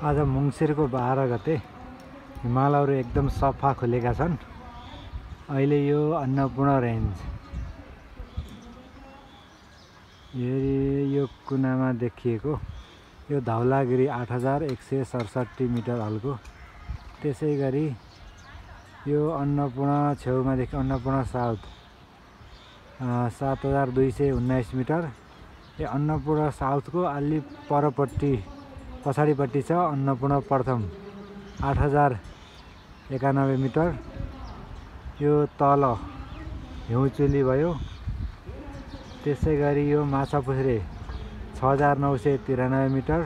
आज मङ्सिरको 12 गते हिमालहरू एकदम सफा खुलेका छन्। अहिले यो अन्नपूर्ण रेन्ज यो कुनामा देखिएको यो धौलागिरी 8167 मिटर हल्को। त्यसै गरी यो अन्नपूर्ण छेउमा देखि अन्नपूर्ण साउथ 7219 मिटर। यो अन्नपूर्ण साउथको अलि परपट्टि पछाडिपट्टि छ अन्नपूर्ण प्रथम 8091 मिटर। यो तल हिउँचुली भयो। त्यसै गरी यो माछापुच्छ्रे 6993 मिटर।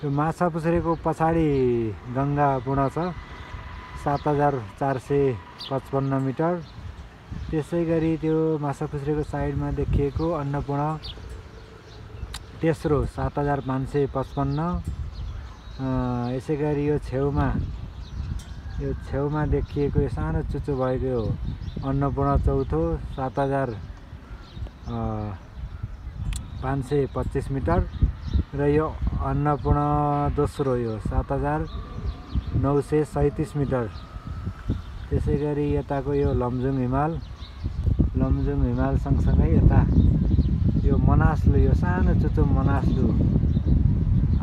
यो माछापुच्छ्रेको पछाडि गङ्गापूर्ण छ 7455 मिटर। त्यसै गरी त्यो माछापुच्छ्रेको साइडमा देखिएको अन्नपूर्ण तेस्रो 7555। यसै गरी यो छेउमा देखिएको यो सानो चुचो भएको अन्नपूर्ण चौथो 7525 मिटर। र यो अन्नपूर्ण दोस्रो यो 7937 मिटर। त्यसै गरी यताको यो लमजुङ हिमाल सँगसँगै यता यो मनासलु यो सानो चुचो मनासलु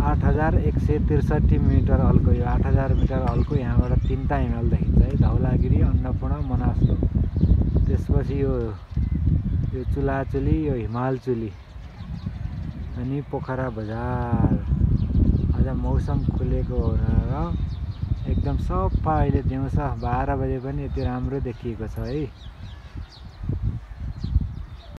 8163 मिटर हल्को। यो 8000 मिटर हल्को। यहाँबाट तीनटा हिमाल देखिन्छ है, धौलागिरी, अन्नपूर्ण, मनासलु। त्यसपछि यो चुलाचुली, यो हिमालचुली अनि पोखरा बजार। आज मौसम खुलेको र एकदम सफा। अहिले दिउँसो 12 बजे पनि यति राम्रो देखिएको छ है।